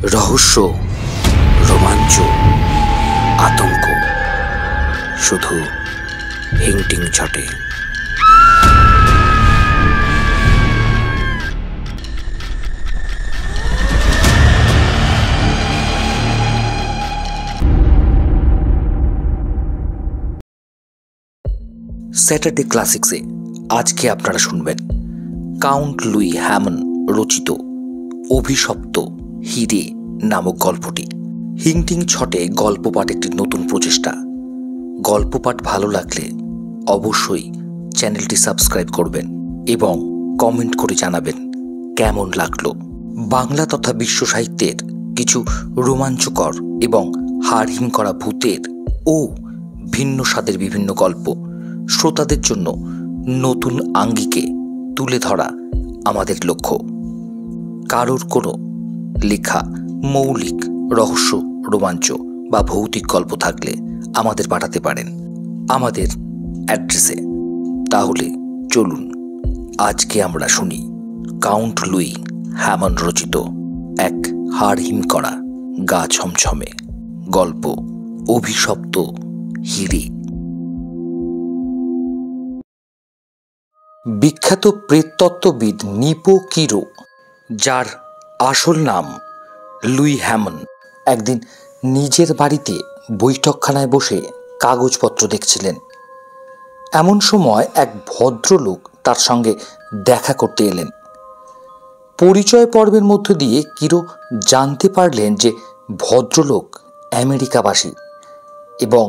রহস্য, রোমাঞ্চ, আতঙ্ক, শুধু হিংটিং ছটে। স্যাটারডে ক্লাসিক্সে আজকে আপনারা শুনবেন কাউন্ট লুই হ্যামন রচিত অভিশপ্ত হিরে নামক গল্পটি। হিংটিং ছটে গল্প পাঠ একটি নতুন প্রচেষ্টা। গল্প পাঠ ভালো লাগলে অবশ্যই চ্যানেলটি সাবস্ক্রাইব করবেন এবং কমেন্ট করে জানাবেন কেমন লাগলো। বাংলা তথা বিশ্ব সাহিত্যের কিছু রোমাঞ্চকর এবং হাড়হিম করা ভূতের ও ভিন্ন স্বাদের বিভিন্ন গল্প শ্রোতাদের জন্য নতুন আঙ্গিকে তুলে ধরা আমাদের লক্ষ্য। কারোর কোনো লেখা মৌলিক রহস্য, রোমাঞ্চ বা ভৌতিক গল্প থাকলে আমাদের পাঠাতে পারেন আমাদের অ্যাড্রেসে। তাহলে চলুন আজকে আমরা শুনি কাউন্ট লুই হ্যামন রচিত এক হাড়হিম করা গা ছমছমে গল্প অভিশপ্ত হিরে। বিখ্যাত প্রেততত্ত্ববিদ নিপো কিরো, যার আসল নাম লুই হ্যামন, একদিন নিজের বাড়িতে বৈঠকখানায় বসে কাগজপত্র দেখছিলেন। এমন সময় এক ভদ্রলোক তার সঙ্গে দেখা করতে এলেন। পরিচয় পর্বের মধ্য দিয়ে কিরো জানতে পারলেন যে ভদ্রলোক আমেরিকাবাসী এবং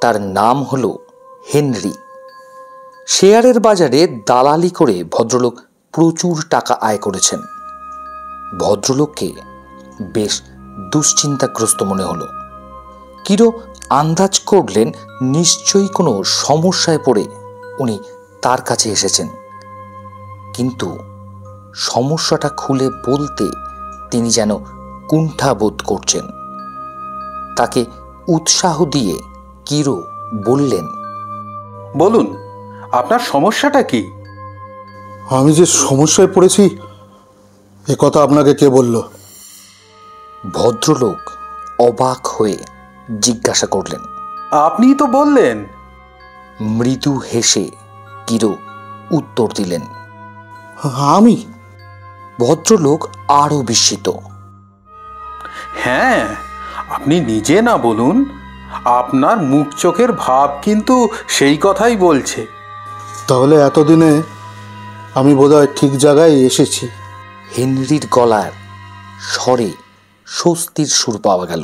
তার নাম হল হেনরি। শেয়ারের বাজারে দালালি করে ভদ্রলোক প্রচুর টাকা আয় করেছেন। ভদ্রলোককে বেশ দুশ্চিন্তাগ্রস্ত মনে হলো। কিরো আন্দাজ করলেন নিশ্চয়ই কোনো সমস্যায় পড়ে উনি তার কাছে এসেছেন, কিন্তু সমস্যাটা খুলে বলতে তিনি যেন কুণ্ঠা বোধ করছেন। তাকে উৎসাহ দিয়ে কিরো বললেন, বলুন, আপনার সমস্যাটা কি? আমি যে সমস্যায় পড়েছি এ কথা আপনাকে কে বলল? ভদ্রলোক অবাক হয়ে জিজ্ঞাসা করলেন। আপনিই তো বললেন। মৃদু হেসে কিরো উত্তর দিলেন। আমি? ভদ্রলোক আরো বিস্মিত। হ্যাঁ, আপনি নিজে না বলুন, আপনার মুখ চোখের ভাব কিন্তু সেই কথাই বলছে। তাহলে এতদিনে আমি বোধহয় ঠিক জায়গায় এসেছি। হেনরির গলার স্বরে স্বস্তির সুর পাওয়া গেল।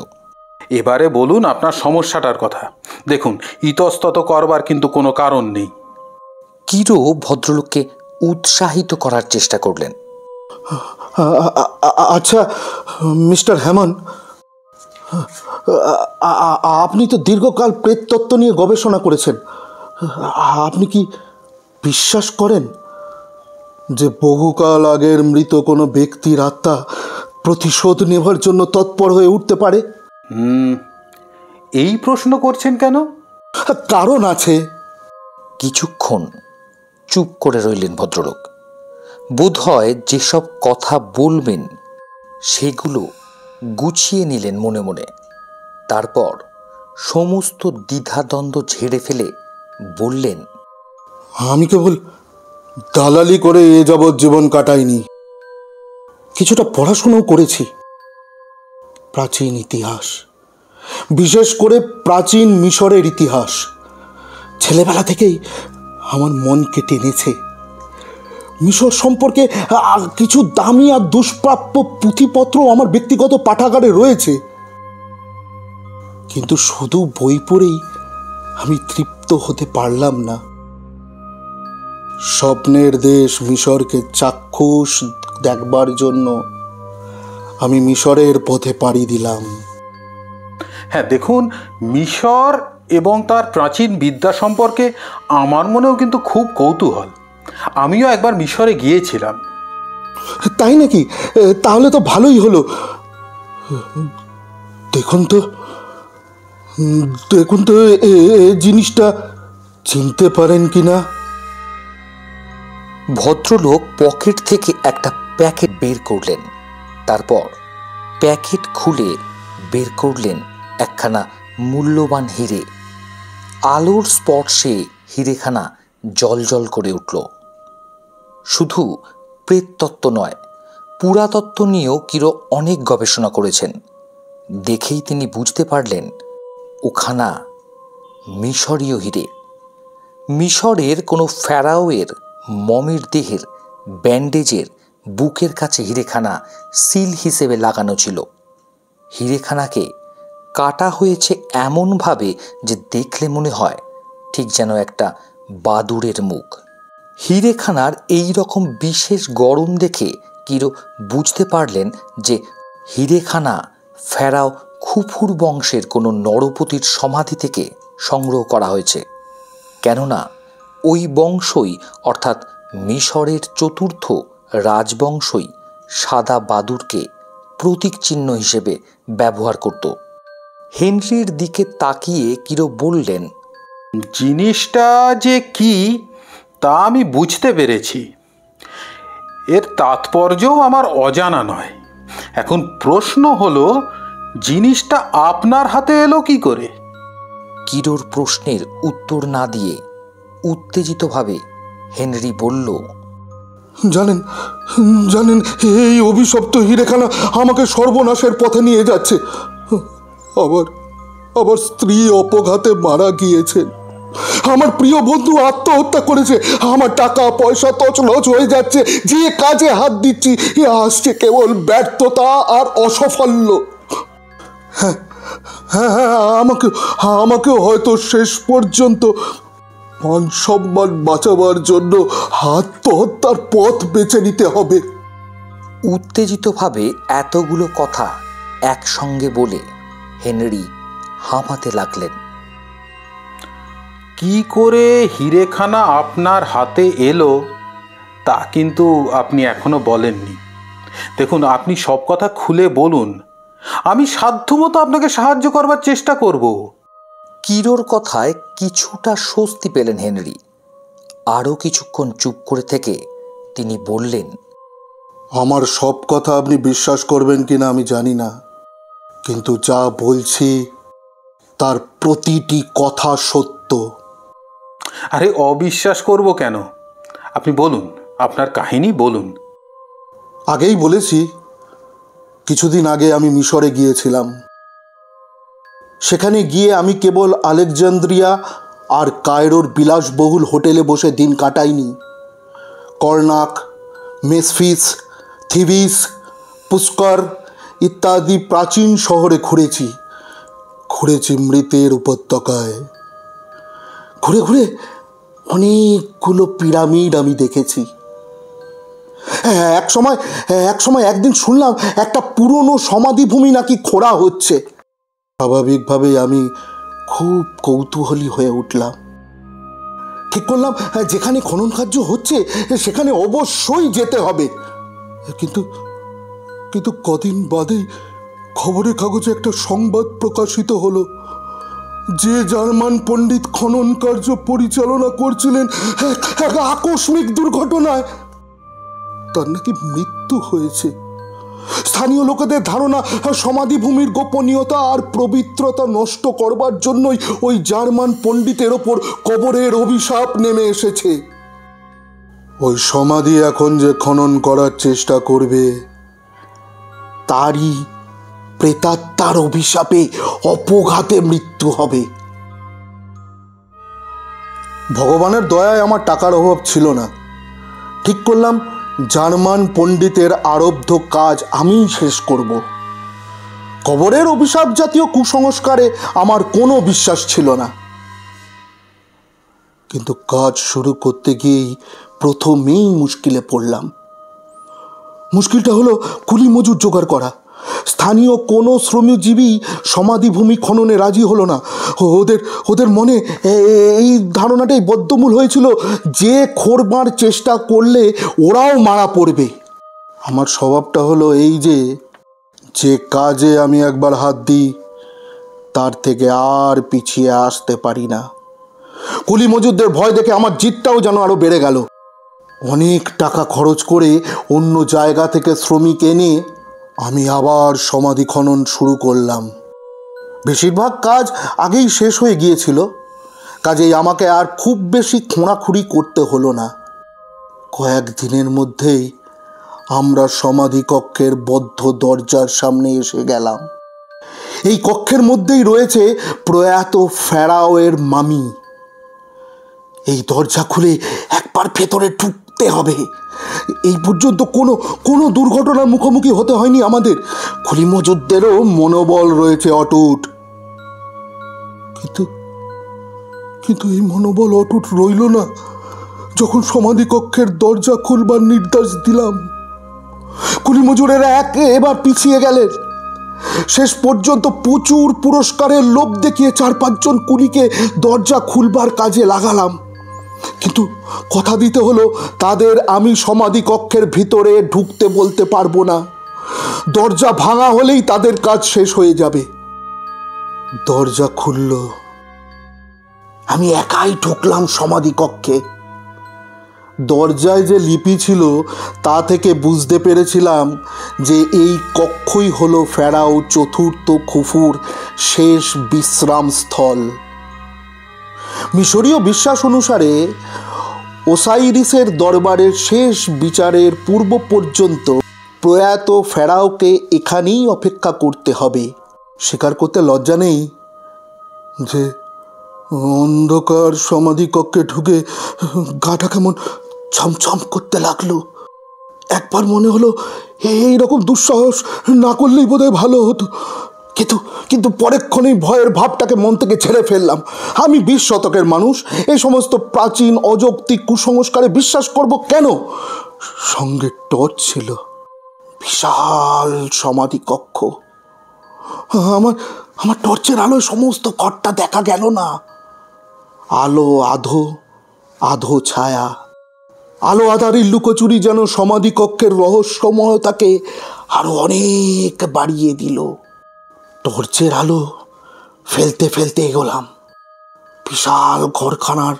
এবারে বলুন আপনার সমস্যাটার কথা। দেখুন, ইতস্তত করবার কিন্তু কোনো কারণ নেই। কিরো ভদ্রলোককে উৎসাহিত করার চেষ্টা করলেন। আচ্ছা মিস্টার হ্যামন, আপনি তো দীর্ঘকাল প্রেততত্ত্ব নিয়ে গবেষণা করেছেন। আপনি কি বিশ্বাস করেন যে বহুকাল আগের মৃত কোনো ব্যক্তির আত্মা প্রতিশোধ নেবার জন্য তৎপর হয়ে উঠতে পারে? এই প্রশ্ন করছেন কেন? কারণ আছে। কিছুক্ষণ চুপ করে রইলেন ভদ্রলোক। বোধহয় যেসব কথা বলবেন সেগুলো গুছিয়ে নিলেন মনে মনে। তারপর সমস্ত দ্বিধাদ্বন্দ্ব ঝেড়ে ফেলে বললেন, আমি কেবল দালালি করে এ যাবৎ জীবন কাটাইনি, কিছুটা পড়াশোনাও করেছি। প্রাচীন ইতিহাস, বিশেষ করে প্রাচীন মিশরের ইতিহাস ছেলেবেলা থেকেই আমার মনকে টেনেছে। মিশর সম্পর্কে কিছু দামি আর দুষ্প্রাপ্য পুঁথিপত্র আমার ব্যক্তিগত পাঠাগারে রয়েছে, কিন্তু শুধু বই পড়েই আমি তৃপ্ত হতে পারলাম না। স্বপ্নের দেশ মিশরকে চাক্ষুষ দেখবার জন্য আমি মিশরের পথে পাড়ি দিলাম। হ্যাঁ, দেখুন, মিশর এবং তার প্রাচীন বিদ্যা সম্পর্কে আমার মনেও কিন্তু খুব কৌতূহল। আমিও একবার মিশরে গিয়েছিলাম। তাই নাকি? তাহলে তো ভালোই হলো। দেখুন তো জিনিসটা চিনতে পারেন কিনা। ভদ্রলোক পকেট থেকে একটা প্যাকেট বের করলেন। তারপর প্যাকেট খুলে বের করলেন একখানা মূল্যবান হিরে। আলোর স্পর্শে হিরেখানা জ্বলজ্বল করে উঠল। শুধু প্রেততত্ত্ব নয়, পুরাতত্ত্ব নিয়েও কিরো অনেক গবেষণা করেছেন। দেখেই তিনি বুঝতে পারলেন ওখানা মিশরীয় হিরে। মিশরের কোনো ফ্যারাওয়ের মমির দেহের ব্যান্ডেজের বুকের কাছে হিরেখানা সিল হিসেবে লাগানো ছিল। হিরেখানাকে কাটা হয়েছে এমনভাবে যে দেখলে মনে হয় ঠিক যেন একটা বাদুড়ের মুখ। হিরেখানার এই রকম বিশেষ গড়ন দেখে কিরো বুঝতে পারলেন যে হিরেখানা ফেরাও খুফুর বংশের কোনো নরপতির সমাধি থেকে সংগ্রহ করা হয়েছে। কেননা ওই বংশই অর্থাৎ মিশরের চতুর্থ রাজবংশই সাদা বাদুড়কে প্রতীক চিহ্ন হিসেবে ব্যবহার করত। হেনরির দিকে তাকিয়ে কিরো বললেন, জিনিসটা যে কি তা আমি বুঝতে পেরেছি। এর তাৎপর্যও আমার অজানা নয়। এখন প্রশ্ন হলো, জিনিসটা আপনার হাতে এলো কি করে? কিরোর প্রশ্নের উত্তর না দিয়ে উত্তেজিতভাবে হেনরি বলল, জানেন জানেন এই অভিশপ্ত হিরেখানা আমাকে সর্বনাশের পথে নিয়ে যাচ্ছে। আবার আবার স্ত্রী অপঘাতে মারা গিয়েছেন। আমার প্রিয় বন্ধু আত্মহত্যা করেছে। আমার টাকা পয়সা তছনছ হয়ে যাচ্ছে। যে কাজে হাত দিচ্ছি আসছে কেবল ব্যর্থতা আর অসাফল্য। হ্যাঁ হ্যাঁ হ্যাঁ আমাকেও হয়তো শেষ পর্যন্ত মান সম্মান বাঁচাবার জন্য আত্মহত্যার পথ বেছে নিতে হবে। উত্তেজিতভাবে এতগুলো কথা একসঙ্গে বলে হেনরি হাঁপাতে লাগলেন। কি করে হিরেখানা আপনার হাতে এলো তা কিন্তু আপনি এখনো বলেননি। দেখুন, আপনি সব কথা খুলে বলুন, আমি সাধ্যমতো আপনাকে সাহায্য করবার চেষ্টা করব। কিরোর কথায় কিছুটা স্বস্তি পেলেন হেনরি। আরও কিছুক্ষণ চুপ করে থেকে তিনি বললেন, আমার সব কথা আপনি বিশ্বাস করবেন কিনা আমি জানি না, কিন্তু যা বলছি তার প্রতিটি কথা সত্য। আরে অবিশ্বাস করব কেন? আপনি বলুন, আপনার কাহিনী বলুন। আগেই বলেছি, কিছুদিন আগে আমি মিশরে গিয়েছিলাম। সেখানে গিয়ে আমি কেবল আলেকজান্দ্রিয়া আর কায়রোর বিলাসবহুল হোটেলে বসে দিন কাটাইনি। কর্নাক, মেসফিস, থিবিস, পুষ্কর ইত্যাদি প্রাচীন শহরে ঘুরেছি মৃতের উপত্যকায়। ঘুরে ঘুরে অনেকগুলো পিরামিড আমি দেখেছি। একদিন শুনলাম একটা পুরনো সমাধিভূমি নাকি খোঁড়া হচ্ছে। স্বাভাবিকভাবেই আমি খুব কৌতূহলী হয়ে উঠলাম। ঠিক করলাম যেখানে খনন কার্য হচ্ছে সেখানে অবশ্যই যেতে হবে। কিন্তু কদিন বাদেই খবরের কাগজে একটা সংবাদ প্রকাশিত হলো যে জার্মান পণ্ডিত খনন কার্য পরিচালনা করছিলেন এক আকস্মিক দুর্ঘটনায় তার নাকি মৃত্যু হয়েছে। স্থানীয় লোকেদের ধারণা সমাধিভূমির গোপনীয়তা আর পবিত্রতা নষ্ট করবার জন্যই ওই জার্মান পণ্ডিতের ওপর কবরের অভিশাপ নেমে এসেছে। ওই সমাধি এখন যে খনন করার চেষ্টা করবে তারই প্রেতাত্মার অভিশাপে অপঘাতে মৃত্যু হবে। ভগবানের দয়ায় আমার টাকার অভাব ছিল না। ঠিক করলাম জার্মান পণ্ডিতের আরব্ধ কাজ আমিই শেষ করব। কবরের অভিশাপ জাতীয় কুসংস্কারে আমার কোনো বিশ্বাস ছিল না, কিন্তু কাজ শুরু করতে গিয়েই প্রথমেই মুশকিলে পড়লাম। মুশকিলটা হলো কুলি মজুর জোগাড় করা। স্থানীয় কোনো শ্রমজীবী সমাধিভূমি খননে রাজি হলো না। ওদের মনে এই ধারণাটাই বদ্ধমূল হয়েছিল যে খোঁড়বার চেষ্টা করলে ওরাও মারা পড়বে। আমার স্বভাবটা হলো এই যে কাজে আমি একবার হাত দিই তার থেকে আর পিছিয়ে আসতে পারি না। কুলি মজুরদের ভয় দেখে আমার জিদটাও যেন আরো বেড়ে গেল। অনেক টাকা খরচ করে অন্য জায়গা থেকে শ্রমিক এনে আমি আবার সমাধি খনন শুরু করলাম। বেশিরভাগ কাজ আগেই শেষ হয়ে গিয়েছিল, কাজেই আমাকে আর খুব বেশি খোঁড়াখুড়ি করতে হলো না। কয়েকদিনের মধ্যেই আমরা সমাধি কক্ষের বদ্ধ দরজার সামনে এসে গেলাম। এই কক্ষের মধ্যেই রয়েছে প্রয়াত ফেরাওয়ের মামি। এই দরজা খুলে একবার ভেতরে ঢুকতে হবে। এই পর্যন্ত কোনো দুর্ঘটনার মুখোমুখি হতে হয়নি আমাদের। খুলি মজুদদেরও মনোবল রয়েছে অটুট। কিন্তু এই মনোবল অটুট রইল না যখন সমাধি কক্ষের দরজা খুলবার নির্দেশ দিলাম। কুলি মজুরেরা এবার পিছিয়ে গেলেন। শেষ পর্যন্ত প্রচুর পুরস্কারের লোভ দেখিয়ে 4-5 জন কুলিকে দরজা খুলবার কাজে লাগালাম। কিন্তু কথা দিতে হলো তাদের আমি সমাধি কক্ষের ভিতরে ঢুকতে বলতে পারবো না। দরজা ভাঙা হলেই তাদের কাজ শেষ হয়ে যাবে। দরজা খুলল। আমি একাই ঢুকলাম সমাধি কক্ষে। দরজায় যে লিপি ছিল তা থেকে বুঝতে পেরেছিলাম যে এই কক্ষই হলো ফেরাও চতুর্থ খুফুর শেষ বিশ্রামস্থল। মিশরীয় বিশ্বাস অনুসারে ওসাইরিসের দরবারের শেষ বিচারের পূর্ব পর্যন্ত প্রয়াত ফেরাওকে এখানেই অপেক্ষা করতে হবে। স্বীকার করতে লজ্জা নেই যে অন্ধকার সমাধি কক্ষে ঢুকে গাটা কেমন ছমছম করতে লাগলো। একবার মনে হলো এইরকম দুঃসাহস না করলেই বোধহয় ভালো হতো। কিন্তু পরেক্ষণেই ভয়ের ভাবটাকে মন থেকে ছেড়ে ফেললাম। আমি 20 শতকের মানুষ, এই সমস্ত প্রাচীন অযৌক্তিক কুসংস্কারে বিশ্বাস করব কেন? সঙ্গে টর্চ ছিল। বিশাল সমাধি কক্ষ। আমার টর্চের আলোয় সমস্ত ঘরটা দেখা গেল না। আলো আধো, আধো ছায়া। আলো আধারের লুকোচুরি যেন সমাধি কক্ষের রহস্যময়তাকে আরো অনেক বাড়িয়ে দিল। টর্চের আলো ফেলতে ফেলতে এগোলাম। বিশাল ঘরখানার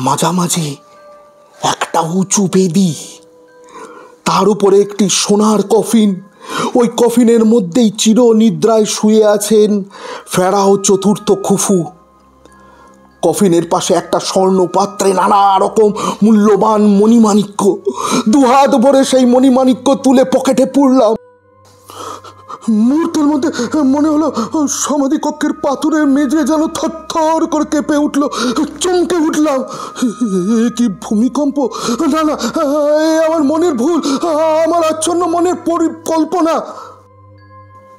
মাঝামাঝি একটা উঁচু বেদি, তার উপরে একটি সোনার কফিন। ওই কফিনের মধ্যেই চিরনিদ্রায় শুয়ে আছেন ফেরাও চতুর্থ খুফু। কফিনের পাশে একটা স্বর্ণ পাত্রে নানা রকম মূল্যবান মণিমাণিক্য। দুহাত ভরে সেই মণিমাণিক্য তুলে পকেটে পুরলাম। মুহূর্তের মধ্যে মনে হলো সমাধি কক্ষের পাথরের মেঝে যেন থরথর করে কেঁপে উঠল। চমকে উঠলাম। কি ভূমিকম্প! না, আমার মনের ভুল, আমার আচ্ছন্ন মনের পরিকল্পনা।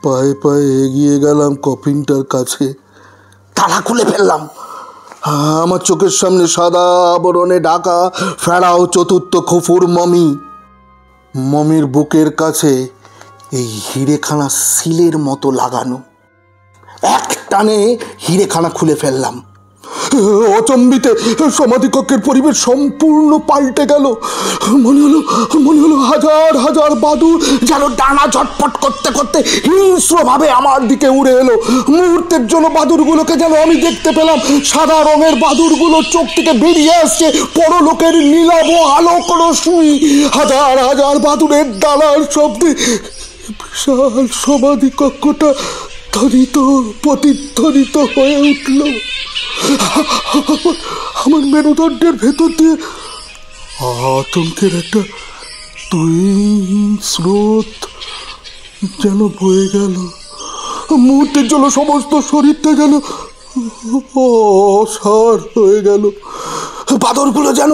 পায়ে পায়ে এগিয়ে গেলাম কফিনটার কাছে। তালা খুলে ফেললাম। আমার চোখের সামনে সাদা আবরণে ঢাকা ফেরাও চতুর্থ খুফুর মমির বুকের কাছে এই হিরেখানা সিলের মতো লাগানো। এক টানে হিরেখানা খুলে ফেললাম। অচম্বিতে সমাধিকক্ষের পরিবেশ সম্পূর্ণ পাল্টে গেল। মনে হলো হাজার হাজার বাদুড় যেন ডানা ঝটপট করতে করতে হিংস্রভাবে আমার দিকে উড়ে এলো। মুহূর্তের জন্য বাদুড়গুলোকে যেন আমি দেখতে পেলাম। সাদা রঙের বাদুড়গুলো চোখ থেকে বেরিয়ে আসছে পরলোকের নীলাভ আলোক রশ্মি। হাজার হাজার বাদুড়ের ডালার শব্দে বিশাল সমাধি কক্ষটা ধ্বনিত প্রতিধ্বনিত হয়ে উঠল। আমার মেরুদণ্ডের ভেতর দিয়ে আতঙ্কের একটা স্রোত যেন বয়ে গেল। মুহূর্তের জন্য সমস্ত শরীরটা যেন অসাড় হয়ে গেল। বাদরগুলো যেন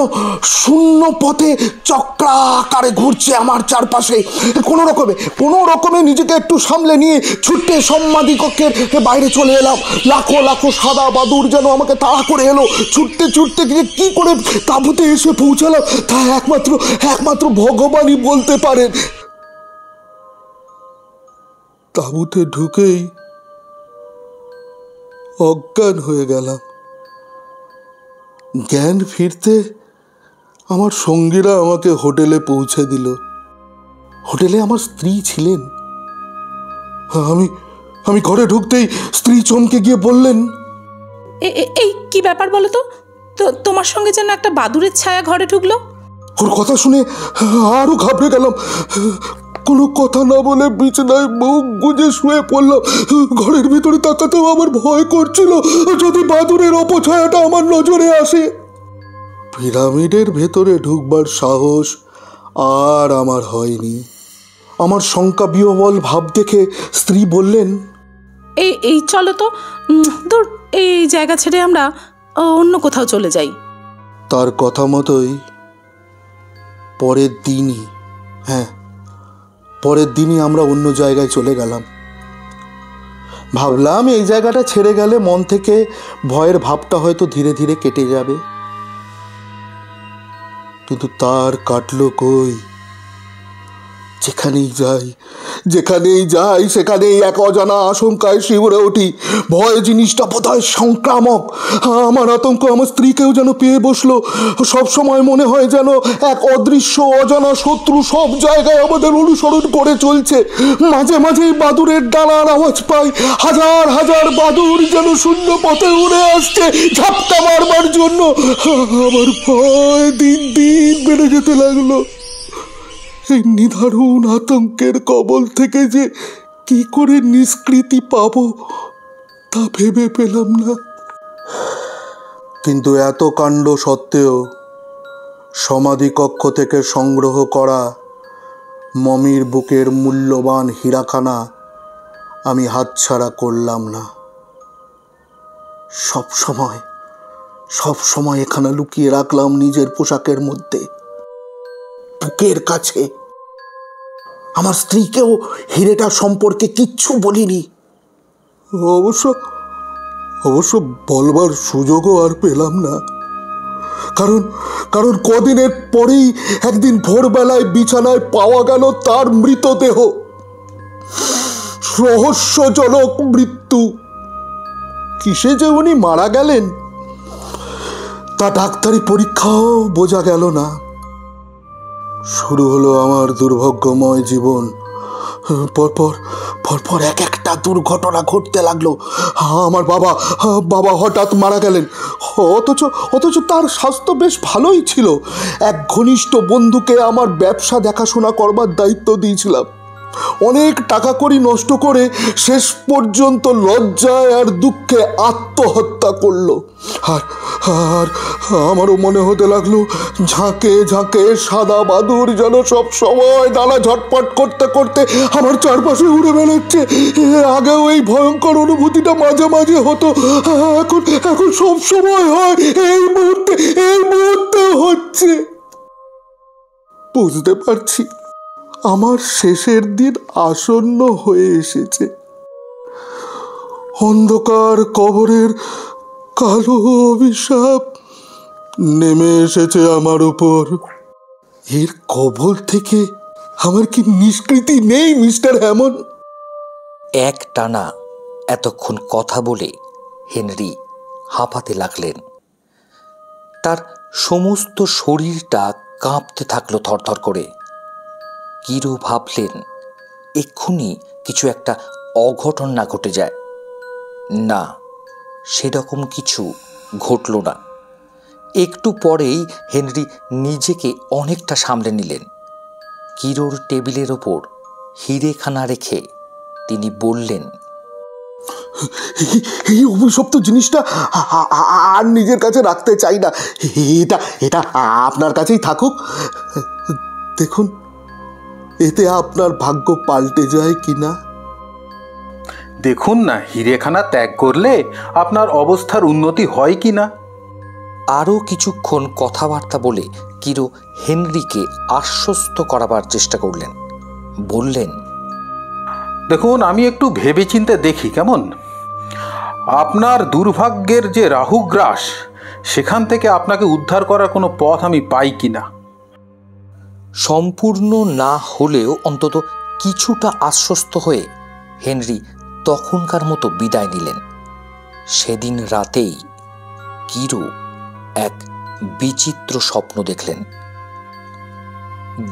শূন্য পথে চক্রাকারে ঘুরছে আমার চারপাশে। কোনো রকমে নিজেকে একটু সামলে নিয়ে ছুটে সমাধি কক্ষের বাইরে চলে এলাম। লাখো লাখো সাদা বাদুড় যেন আমাকে তাড়া করে এলো। ছুটতে গিয়ে কি করে তাঁবুতে এসে পৌঁছালাম তা একমাত্র ভগবানই বলতে পারেন। তাঁবুতে ঢুকেই অজ্ঞান হয়ে গেলাম। জ্ঞান ফিরতে আমার সঙ্গীরা আমাকে হোটেলে পৌঁছে দিল। হোটেলে আমার স্ত্রী ছিলেন। আমি ঘরে ঢুকতেই স্ত্রী চমকে গিয়ে বললেন, এই কি ব্যাপার বলো তো? তোমার সঙ্গে যেন একটা বাদুড়ের ছায়া ঘরে ঢুকলো। ওর কথা শুনে আরো ঘাবড়ে গেলাম। কোনো কথা না বলে বিছানায় মুখ গুজে শুয়ে পড়লাম। ঘরের ভিতরে তাকাতেও আমার ভয় করছিল, যদি বাদুড়ের অপছায়াটা আমার নজরে আসে। পিরামিডের ভেতরে ঢুকবার সাহস আর আমার হয়নি। আমার শঙ্কা বিহ্বল ভাব দেখে স্ত্রী বললেন, এই এই চলো তো, ধর এই জায়গা ছেড়ে আমরা অন্য কোথাও চলে যাই। তার কথা মতোই পরের দিনই আমরা অন্য জায়গায় চলে গেলাম। ভাবলাম এই জায়গাটা ছেড়ে গেলে মন থেকে ভয়ের ভাবটা হয়তো ধীরে ধীরে কেটে যাবে, কিন্তু তার কাটলো কই। যেখানেই যাই সেখানেই এক অজানা আশঙ্কায় শিউরে উঠি। ভয় জিনিসটা বোধহয় সংক্রামক। আমার আতঙ্ক আমার স্ত্রীকেও যেন পেয়ে বসলো। সবসময় মনে হয় যেন এক অদৃশ্য অজানা শত্রু সব জায়গায় আমাদের অনুসরণ করে চলছে। মাঝে মাঝেই বাদুড়ের ডানার আওয়াজ পাই। হাজার হাজার বাদুড় যেন শূন্য পথে উড়ে আসছে ঝাপটা মারবার জন্য। আমার ভয় দিন দিন বেড়ে যেতে লাগলো। এই নিদারুণ আতঙ্কের কবল থেকে যে কি করে নিষ্কৃতি পাব তা ভেবে পেলাম না। কিন্তু এত কাণ্ড সত্ত্বেও সমাধিকক্ষ থেকে সংগ্রহ করা মমির বুকের মূল্যবান হীরাখানা আমি হাতছাড়া করলাম না। সব সময় এখানে লুকিয়ে রাখলাম নিজের পোশাকের মধ্যে, বুকের কাছে। আমার স্ত্রীকেও হিরেটা সম্পর্কে কিচ্ছু বলিনি। অবশ্য বলবার সুযোগও আর পেলাম না। কারণ কদিনের পরেই একদিন ভোরবেলায় বিছানায় পাওয়া গেল তার মৃতদেহ। রহস্যজনক মৃত্যু। কিসে যে উনি মারা গেলেন তা ডাক্তারি পরীক্ষাও বোঝা গেল না। শুরু হলো আমার দুর্ভাগ্যময় জীবন। পরপর এক একটা দুর্ঘটনা ঘটতে লাগলো। আমার বাবা হঠাৎ মারা গেলেন, অথচ তার স্বাস্থ্য বেশ ভালোই ছিল। এক ঘনিষ্ঠ বন্ধুকে আমার ব্যবসা দেখাশোনা করবার দায়িত্ব দিয়েছিলাম। অনেক টাকা কড়ি নষ্ট করে শেষ পর্যন্ত লজ্জায় আর দুঃখে আত্মহত্যা করলো। আর আমারও মনে হতে লাগলো ঝাঁকে ঝাঁকে সাদা বাদুড় যেন সব সময় ডানা ঝটপট করতে করতে আমার চারপাশে উড়ে বেড়াচ্ছে। আগেও এই ভয়ঙ্কর অনুভূতিটা মাঝে মাঝে হতো, এখন সব সময় হয়। এই মুহূর্তে হচ্ছে। বুঝতে পারছি আমার শেষের দিন আসন্ন হয়ে এসেছে। অন্ধকার কবরের কালো অভিশাপ নেমে এসেছে আমার উপর। এর কবল থেকে আমার কি নিষ্কৃতি নেই মিস্টার হ্যামন? এক টানা এতক্ষণ কথা বলে হেনরি হাঁপাতে লাগলেন। তার সমস্ত শরীরটা কাঁপতে থাকলো থরথর করে। কিরো ভাবলেন এক্ষুনি কিছু একটা অঘটন না ঘটে যায়। না, সেরকম কিছু ঘটল না। একটু পরেই হেনরি নিজেকে অনেকটা সামলে নিলেন। কিরোর টেবিলের ওপর হিরেখানা রেখে তিনি বললেন, এই অভিশপ্ত জিনিসটা আর নিজের কাছে রাখতে চাই না। এটা আপনার কাছেই থাকুক। দেখুন এতে আপনার ভাগ্য পাল্টে যায় কিনা। দেখুন না, হিরেখানা ত্যাগ করলে আপনার অবস্থার উন্নতি হয় কি না। আরও কিছুক্ষণ কথাবার্তা বলে কিরো হেনরিকে আশ্বস্ত করাবার চেষ্টা করলেন। বললেন, দেখুন, আমি একটু ভেবেচিন্তে দেখি কেমন। আপনার দুর্ভাগ্যের যে রাহুগ্রাস, সেখান থেকে আপনাকে উদ্ধার করার কোনো পথ আমি পাই কিনা। সম্পূর্ণ না হলেও অন্তত কিছুটা আশ্বস্ত হয়ে হেনরি তখনকার মতো বিদায় নিলেন। সেদিন রাতেই কিরো এক বিচিত্র স্বপ্ন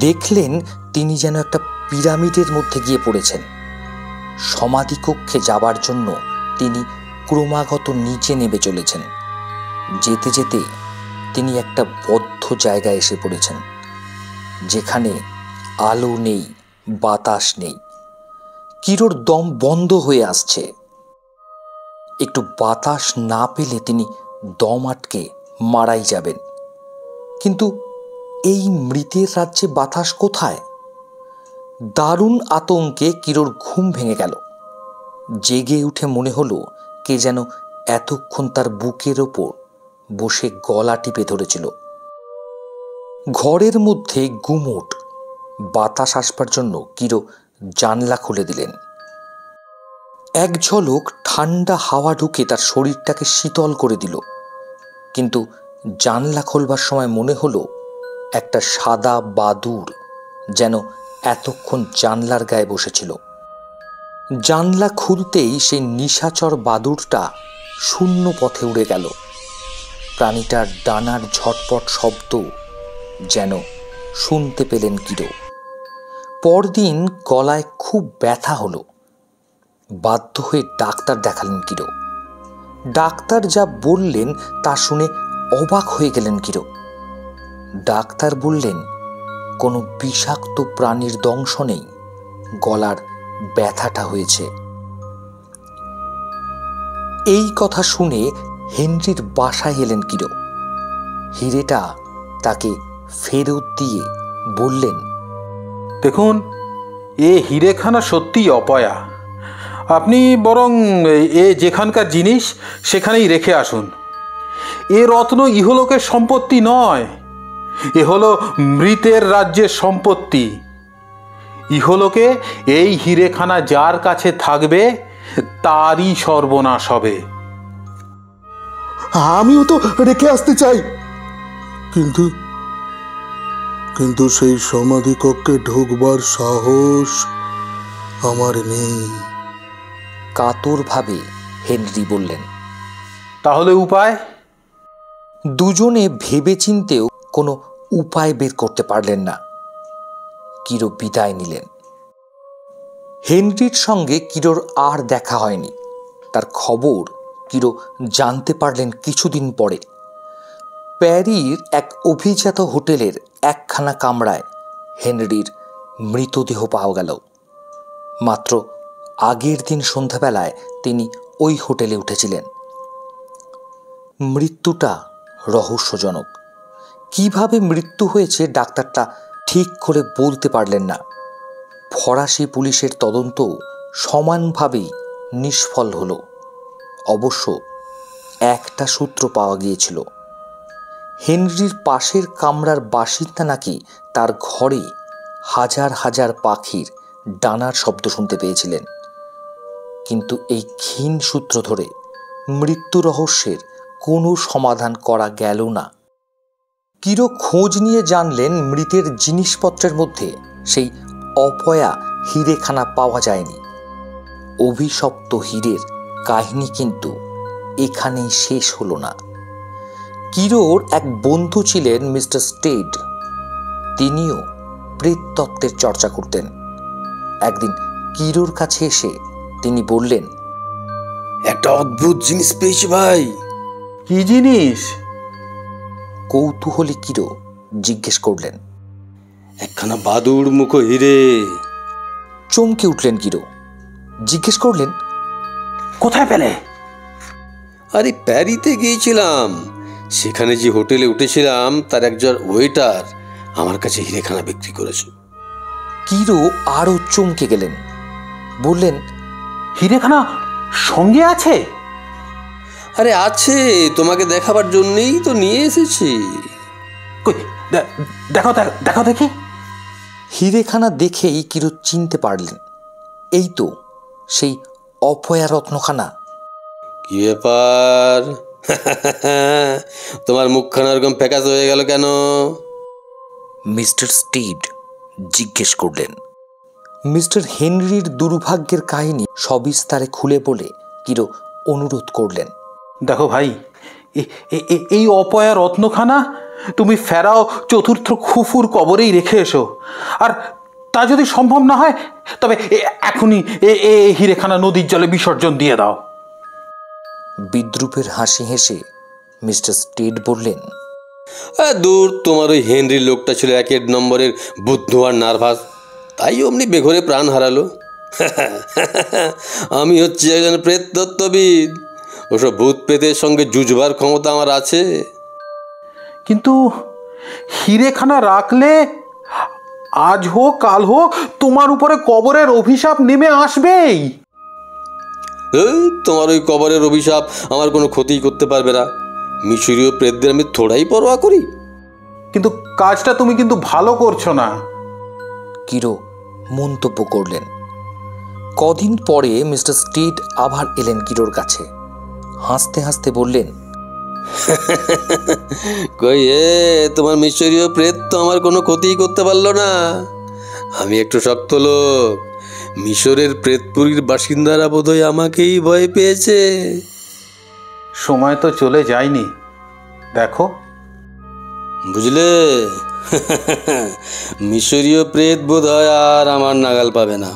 দেখলেন তিনি যেন একটা পিরামিডের মধ্যে গিয়ে পড়েছেন। সমাধিকক্ষে যাবার জন্য তিনি ক্রমাগত নিচে নেমে চলেছেন। যেতে যেতে তিনি একটা বদ্ধ জায়গায় এসে পড়েছেন, যেখানে আলো নেই, বাতাস নেই। কিরোর দম বন্ধ হয়ে আসছে। একটু বাতাস না পেলে তিনি দম আটকে মারাই যাবেন। কিন্তু এই মৃতের রাজ্যে বাতাস কোথায়? দারুণ আতঙ্কে কিরোর ঘুম ভেঙে গেল। জেগে উঠে মনে হলো কে যেন এতক্ষণ তার বুকের ওপর বসে গলা টিপে ধরেছিল। ঘরের মধ্যে গুমোট। বাতাস আসবার জন্য কিরো জানলা খুলে দিলেন। এক ঝলক ঠান্ডা হাওয়া ঢুকে তার শরীরটাকে শীতল করে দিল। কিন্তু জানলা খোলবার সময় মনে হলো একটা সাদা বাদুড় যেন এতক্ষণ জানলার গায়ে বসেছিল। জানলা খুলতেই সেই নিশাচর বাদুড়টা শূন্য পথে উড়ে গেল। প্রাণীটার ডানার ঝটপট শব্দ যেন শুনতে পেলেন কিরো। পরদিন গলায় খুব ব্যথা হলো। বাধ্য হয়ে ডাক্তার দেখালেন কিরো। ডাক্তার যা বললেন তা শুনে অবাক হয়ে গেলেন কিরো। ডাক্তার বললেন কোনো বিষাক্ত প্রাণীর দংশনেই গলার ব্যথাটা হয়েছে। এই কথা শুনে হেনরির বাসায় এলেন কিরো। হিরেটা তাকে ফেরত দিয়ে বললেন, দেখুন, এ হিরেখানা সত্যিই অপয়া। আপনি বরং এ যেখানকার জিনিস সেখানেই রেখে আসুন। এ রত্ন ইহলোকের সম্পত্তি নয়, এ হলো মৃতের রাজ্যের সম্পত্তি। ইহলোকে এই হিরেখানা যার কাছে থাকবে তারই সর্বনাশ হবে। আমিও তো রেখে আসতে চাই, কিন্তু কিন্তু সেই সমাধি কক্ষে ঢুকবার সাহস আমার নেই। কাতরভাবে হেনরি বললেন। তাহলে উপায়? দুজনে ভেবে চিন্তেও কোনো উপায় বের করতে পারলেন না। কিরো বিদায় নিলেন। হেনরির সঙ্গে কিরোর আর দেখা হয়নি। তার খবর কিরো জানতে পারলেন কিছুদিন পরে। প্যারির এক অভিজাত হোটেলের একখানা কামরায় হেনরির মৃতদেহ পাওয়া গেল। মাত্র আগের দিন সন্ধ্যাবেলায় তিনি ওই হোটেলে উঠেছিলেন। মৃত্যুটা রহস্যজনক। কিভাবে মৃত্যু হয়েছে ডাক্তারটা ঠিক করে বলতে পারলেন না। ফরাসি পুলিশের তদন্তও সমানভাবেই নিষ্ফল হলো। অবশ্য একটা সূত্র পাওয়া গিয়েছিল, হেনরির পাশের কামরার বাসিন্দা নাকি তার ঘরে হাজার হাজার পাখির ডানার শব্দ শুনতে পেয়েছিলেন। কিন্তু এই ক্ষীণ সূত্র ধরে মৃত্যু রহস্যের কোনো সমাধান করা গেল না। কিরো খোঁজ নিয়ে জানলেন মৃতের জিনিসপত্রের মধ্যে সেই অপয়া হিরেখানা পাওয়া যায়নি। অভিশপ্ত হীরের কাহিনী কিন্তু এখানেই শেষ হলো না। কিরোর এক বন্ধু ছিলেন মিস্টার স্টেড। তিনিও প্রেততত্ত্বের চর্চা করতেন। একদিন কিরোর কাছে এসে তিনি বললেন, একটা অদ্ভুত জিনিস পেয়েছি ভাই। কি জিনিস? কৌতূহলী কিরো জিজ্ঞেস করলেন। একখানা বাদুড় মুখো হিরে। চমকে উঠলেন কিরো। জিজ্ঞেস করলেন, কোথায় পেলে? আরে প্যারিতে গিয়েছিলাম, সেখানে যে হোটেলে উঠেছিলাম তার একজন ওয়েটার আমার কাছে হিরেখানা বিক্রি করেছে। কিরো আরো চমকে গেলেন। বললেন, হিরেখানা সঙ্গে আছে? আরে আছে, তোমাকে দেখাবার জন্যই তো নিয়ে এসেছি। দেখো দেখো দেখি। হিরেখানা দেখেই কিরো চিনতে পারলেন, এই তো সেই অপয়া রত্নখানা। কি ব্যাপার, তোমার মুখখানা এরকম ফ্যাকাস হয়ে গেল কেন? মিস্টার স্টিড জিজ্ঞেস করলেন। মিস্টার হেনরির দুর্ভাগ্যের কাহিনী সবিস্তারে খুলে বলে কিরো অনুরোধ করলেন, দেখো ভাই, এই অপয়া রত্নখানা তুমি ফেরাও চতুর্থ খুফুর কবরেই রেখে এসো। আর তা যদি সম্ভব না হয় তবে এখনই হিরেখানা নদীর জলে বিসর্জন দিয়ে দাও। বিদ্রুপের হাসি হেসে মিস্টার স্টেড বললেন, দূর, তোমার ওই হেনরির লোকটা ছিল 1 নম্বরের বুদ্ধ আর নার্ভাস। তাই অমনি বেঘরে প্রাণ হারালো। আমি হচ্ছি একজন প্রেততত্ত্ববিদ, ওসব ভূত প্রেতের সঙ্গে যুঝবার ক্ষমতা আমার আছে। কিন্তু হিরেখানা রাখলে আজ হোক কাল হোক তোমার উপরে কবরের অভিশাপ নেমে আসবেই। তোমার ওই কবরের অভিশাপ আমার কোনো ক্ষতিই করতে পারবে না। মিশরীয় প্রেতদের আমি থোড়াই পরোয়া করি। কিন্তু কাজটা তুমি কিন্তু ভালো করছো না, কিরো মন্তব্য করলেন। কদিন পরে মিস্টার স্টিড আবার এলেন কিরোর কাছে। হাসতে হাসতে বললেন, কই তোমার মিশরীয় প্রেত তো আমার কোনো ক্ষতিই করতে পারলো না। আমি একটু শক্ত লোক। মিশরের প্রেতপুরীর বাসিন্দারা বোধহয় আমাকেই ভয় পেয়েছে। সময় তো চলে যায়নি, দেখো। বুঝলে, মিশরীয় প্রেত বোধহয় আর আমার নাগাল পাবে না।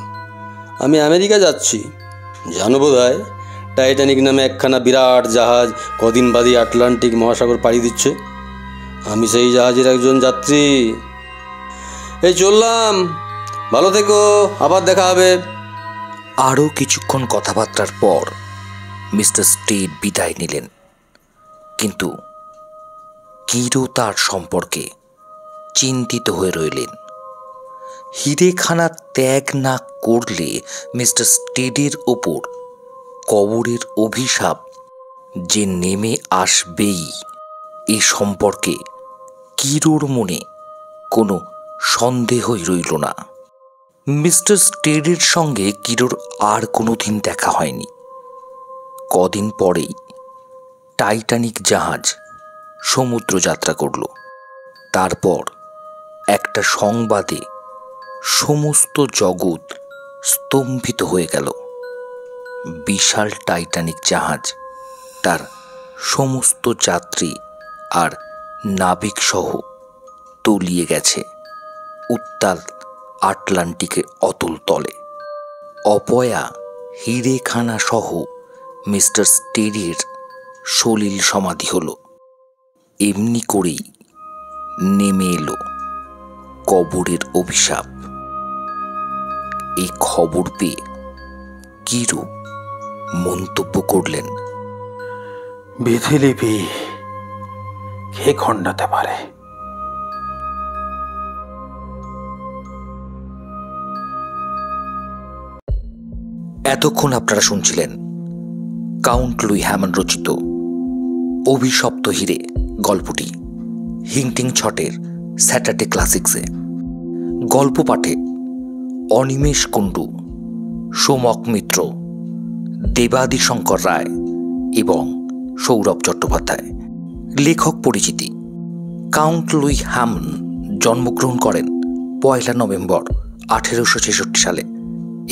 আমি আমেরিকা যাচ্ছি, জানো বোধহয় টাইটানিক নামে একখানা বিরাট জাহাজ কদিন বাদে আটলান্টিক মহাসাগর পাড়ি দিচ্ছে। আমি সেই জাহাজের একজন যাত্রী। এই চললাম, ভালো থেকো, আবার দেখা হবে। আরও কিছুক্ষণ কথাবার্তার পর মিস্টার স্টিড বিদায় নিলেন। কিন্তু কিরো তার সম্পর্কে চিন্তিত হয়ে রইলেন। হিরেখানা ত্যাগ না করলে মিস্টার স্টিডের ওপর কবরের অভিশাপ যে নেমে আসবেই, এ সম্পর্কে কিরোর মনে কোনো সন্দেহই রইল না। মিস্টার স্টেডের সঙ্গে কিরোর আর কোনোদিন দেখা হয়নি। কদিন পরেই টাইটানিক জাহাজ সমুদ্র যাত্রা করল। তারপর একটা সংবাদে সমস্ত জগৎ স্তম্ভিত হয়ে গেল। বিশাল টাইটানিক জাহাজ তার সমস্ত যাত্রী আর নাবিক সহ তলিয়ে গেছে উত্তাল আটলান্টিকের অতল তলে। অপয়া হিরেখানা সহ মিস্টার স্টেডের সলিল সমাধি হলো। এমনি করেই নেমে এলো কবরের অভিশাপ। এই খবর পেয়ে কিরো মন্তব্য করলেন, বিধিলিপি কে খণ্ডাতে পারে? এতক্ষণ আপনারা শুনছিলেন কাউন্ট লুই হ্যামন রচিত অভিশপ্ত হিরে গল্পটি হিংটিং ছটের স্যাটারডে ক্লাসিক্সে। গল্প পাঠে অনিমেষ কুণ্ডু, সোমক মিত্র, দেবাদি শঙ্কর রায় এবং সৌরভ চট্টোপাধ্যায়। লেখক পরিচিতি: কাউন্ট লুই হ্যামন জন্মগ্রহণ করেন 1 নভেম্বর 1866 সালে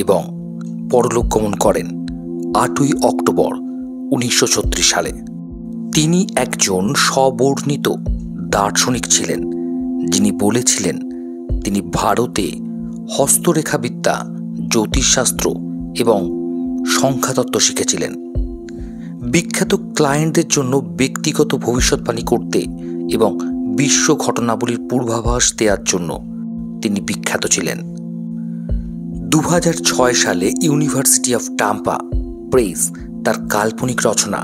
এবং পরলোক গমন করেন 8 অক্টোবর 1936 সালে। তিনি একজন স্ববর্ণিত দার্শনিক ছিলেন, যিনি বলেছিলেন তিনি ভারতে হস্তরেখাবিদ্যা, জ্যোতিষশাস্ত্র এবং সংখ্যাতত্ত্ব শিখেছিলেন। বিখ্যাত ক্লায়েন্টদের জন্য ব্যক্তিগত ভবিষ্যৎবাণী করতে এবং বিশ্ব ঘটনাবলীর পূর্বাভাস দেওয়ার জন্য তিনি বিখ্যাত ছিলেন। 2006 সালে ইউনিভার্সিটি অফ টাম্পা প্রেস তার কাল্পনিক রচনা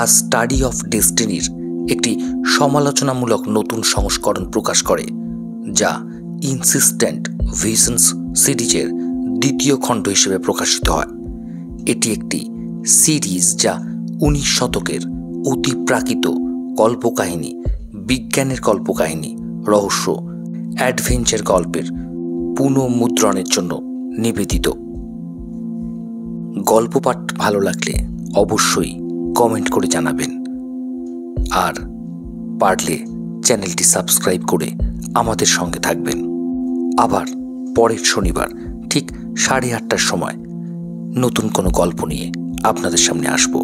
আ স্টাডি অফ ডেস্টিনির একটি সমালোচনামূলক নতুন সংস্করণ প্রকাশ করে, যা ইনসিস্টেন্ট ভিশনস সিরিজের দ্বিতীয় খণ্ড হিসেবে প্রকাশিত হয়। এটি একটি সিরিজ যা 19 শতকের অতিপ্রাকৃত কল্পকাহিনী, বিজ্ঞানের কল্পকাহিনী, রহস্য, অ্যাডভেঞ্চার গল্পের পুনঃমুদ্রণের জন্য নিবেদিত। গল্প পাঠ ভালো লাগলে অবশ্যই কমেন্ট করে জানাবেন, আর পারলে চ্যানেলটি সাবস্ক্রাইব করে আমাদের সঙ্গে থাকবেন। আবার পরের শনিবার ঠিক 8:30টার সময় নতুন কোনো গল্প নিয়ে আপনাদের সামনে আসবো।